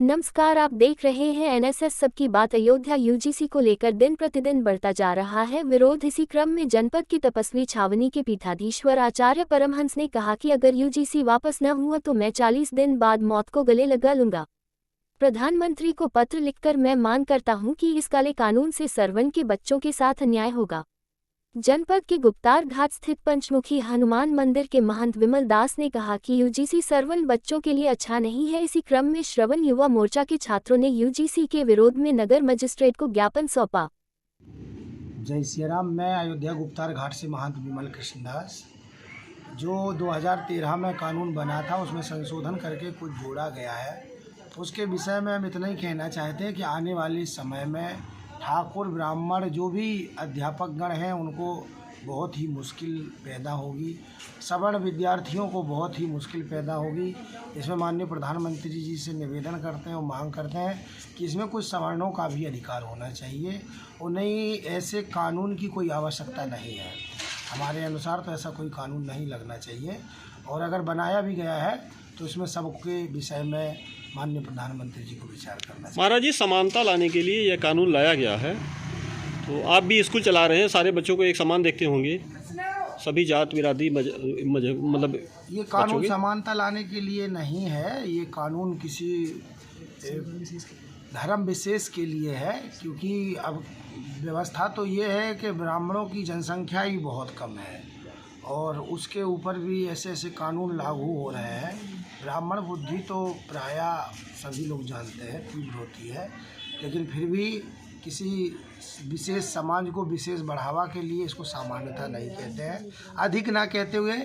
नमस्कार, आप देख रहे हैं एनएसएस सबकी बात। अयोध्या यूजीसी को लेकर दिन प्रतिदिन बढ़ता जा रहा है विरोध। इसी क्रम में जनपद की तपस्वी छावनी के पीठाधीश्वर आचार्य परमहंस ने कहा कि अगर यूजीसी वापस न हुआ तो मैं 40 दिन बाद मौत को गले लगा लूंगा। प्रधानमंत्री को पत्र लिखकर मैं मांग करता हूं कि इस काले कानून से सरवन के बच्चों के साथ अन्याय होगा। जनपद के गुप्तार घाट स्थित पंचमुखी हनुमान मंदिर के महंत विमल दास ने कहा कि यूजीसी सरवन बच्चों के लिए अच्छा नहीं है। इसी क्रम में श्रवण युवा मोर्चा के छात्रों ने यूजीसी के विरोध में नगर मजिस्ट्रेट को ज्ञापन सौंपा। जय श्री राम। मैं अयोध्या गुप्तार घाट से महंत विमल कृष्णदास। जो 2013 में कानून बना था उसमें संशोधन करके कुछ जोड़ा गया है, उसके विषय में हम इतना ही कहना चाहते हैं कि आने वाले समय में ठाकुर ब्राह्मण जो भी अध्यापक गण हैं उनको बहुत ही मुश्किल पैदा होगी, सवर्ण विद्यार्थियों को बहुत ही मुश्किल पैदा होगी। इसमें माननीय प्रधानमंत्री जी से निवेदन करते हैं और मांग करते हैं कि इसमें कुछ सवर्णों का भी अधिकार होना चाहिए और नहीं, ऐसे कानून की कोई आवश्यकता नहीं है। हमारे अनुसार तो ऐसा कोई कानून नहीं लगना चाहिए और अगर बनाया भी गया है तो इसमें सबके विषय में माननीय प्रधानमंत्री जी को विचार करना चाहिए। महाराज जी, समानता लाने के लिए यह कानून लाया गया है, तो आप भी स्कूल चला रहे हैं, सारे बच्चों को एक समान देखते होंगे, सभी जात बिरादरी मतलब ये कानून समानता लाने के लिए नहीं है, ये कानून किसी धर्म विशेष के लिए है। क्योंकि अब व्यवस्था तो ये है कि ब्राह्मणों की जनसंख्या ही बहुत कम है और उसके ऊपर भी ऐसे ऐसे कानून लागू हो रहे हैं। ब्राह्मण बुद्धि तो प्रायः सभी लोग जानते हैं तीव्र होती है, लेकिन फिर भी किसी विशेष समाज को विशेष बढ़ावा के लिए इसको सामान्यता नहीं कहते हैं। अधिक ना कहते हुए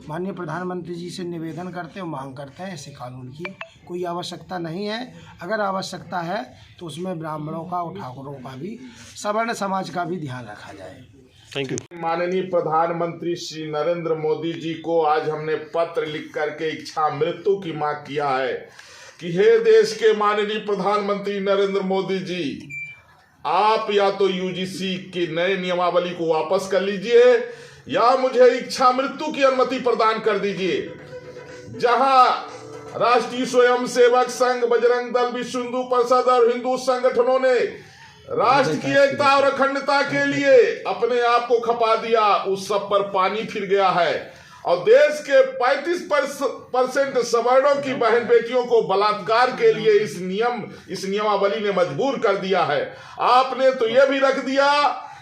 माननीय प्रधानमंत्री जी से निवेदन करते हैं, मांग करते हैं ऐसे कानून की कोई आवश्यकता नहीं है। अगर आवश्यकता है तो उसमें ब्राह्मणों का और ठाकुरों का भी, सवर्ण समाज का भी ध्यान रखा जाए। Thank you. माननीय प्रधानमंत्री श्री नरेंद्र मोदी जी को आज हमने पत्र लिख करके इच्छा मृत्यु की मांग किया है कि हे देश के माननीय प्रधानमंत्री नरेंद्र मोदी जी, आप या तो यूजीसी की नए नियमावली को वापस कर लीजिए या मुझे इच्छा मृत्यु की अनुमति प्रदान कर दीजिए। जहां राष्ट्रीय स्वयंसेवक संघ, बजरंग दल, विश्व हिंदू परिषद और हिंदू संगठनों ने राष्ट्र की एकता और अखंडता के लिए अपने आप को खपा दिया, उस सब पर पानी फिर गया है और देश के 35% सवर्णों की बहन बेटियों को बलात्कार के लिए इस नियमावली ने मजबूर कर दिया है। आपने तो यह भी रख दिया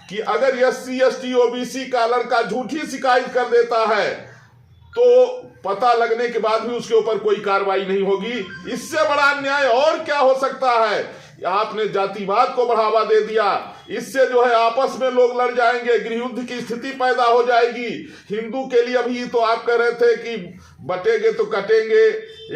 कि अगर SC ST OBC का लड़का झूठी शिकायत कर देता है तो पता लगने के बाद भी उसके ऊपर कोई कार्रवाई नहीं होगी। इससे बड़ा अन्याय और क्या हो सकता है। आपने जातिवाद को बढ़ावा दे दिया, इससे जो है आपस में लोग लड़ जाएंगे, गृहयुद्ध की स्थिति पैदा हो जाएगी। हिंदू के लिए अभी तो आप कह रहे थे कि बटेंगे तो कटेंगे,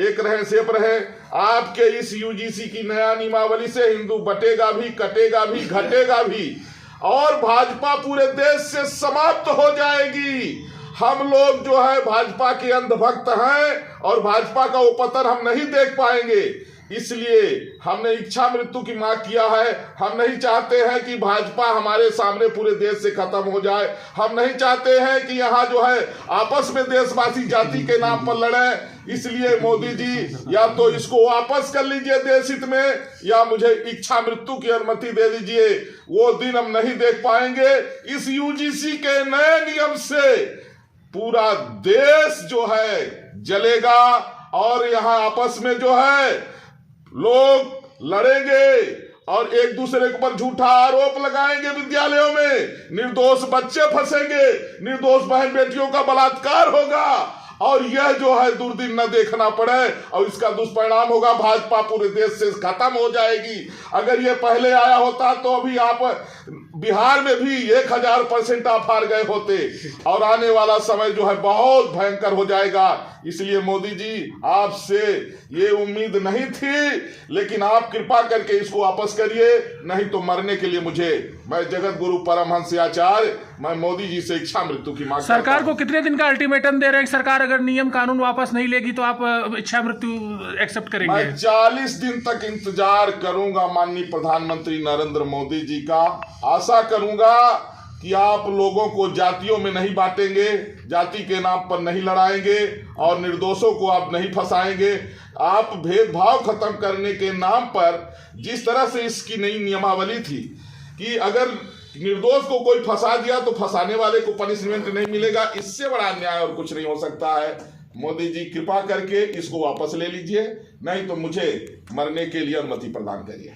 एक रहे सेप रहे। आपके इस यूजीसी की नया नियमावली से हिंदू बटेगा भी, कटेगा भी, घटेगा भी और भाजपा पूरे देश से समाप्त हो जाएगी। हम लोग जो है भाजपा के अंधभक्त हैं और भाजपा का उपतन हम नहीं देख पाएंगे, इसलिए हमने इच्छा मृत्यु की मांग किया है। हम नहीं चाहते हैं कि भाजपा हमारे सामने पूरे देश से खत्म हो जाए। हम नहीं चाहते हैं कि यहाँ जो है आपस में देशवासी जाति के नाम पर लड़े। इसलिए मोदी जी या तो इसको वापस कर लीजिए देश हित में या मुझे इच्छा मृत्यु की अनुमति दे दीजिए। वो दिन हम नहीं देख पाएंगे। इस यूजीसी के नए नियम से पूरा देश जो है जलेगा और यहाँ आपस में जो है लोग लड़ेंगे और एक दूसरे के ऊपर झूठा आरोप लगाएंगे। विद्यालयों में निर्दोष बच्चे फंसेंगे, निर्दोष बहन बेटियों का बलात्कार होगा और यह जो है दुर्दिन न देखना पड़े और इसका दुष्परिणाम होगा, भाजपा पूरे देश से खत्म हो जाएगी। अगर ये पहले आया होता तो अभी आप बिहार में भी 1000% आप हार गए होते और आने वाला समय जो है बहुत भयंकर हो जाएगा। इसलिए मोदी जी, आपसे ये उम्मीद नहीं थी, लेकिन आप कृपा करके इसको वापस करिए, नहीं तो मरने के लिए मैं जगत गुरु परमहंस आचार्य, मैं मोदी जी से इच्छा मृत्यु की मांग। सरकार को कितने दिन का अल्टीमेटम दे रहे हैं? सरकार अगर नियम कानून वापस नहीं लेगी तो आप इच्छा मृत्यु एक्सेप्ट करेंगे? मैं 40 दिन तक इंतजार करूंगा माननीय प्रधानमंत्री नरेंद्र मोदी जी का। आशा करूंगा कि आप लोगों को जातियों में नहीं बांटेंगे, जाति के नाम पर नहीं लड़ाएंगे और निर्दोषों को आप नहीं फंसाएंगे। आप भेदभाव खत्म करने के नाम पर जिस तरह से इसकी नई नियमावली थी कि अगर निर्दोष को कोई फंसा दिया तो फंसाने वाले को पनिशमेंट नहीं मिलेगा, इससे बड़ा अन्याय और कुछ नहीं हो सकता है। मोदी जी कृपा करके इसको वापस ले लीजिए, नहीं तो मुझे मरने के लिए अनुमति प्रदान करिए।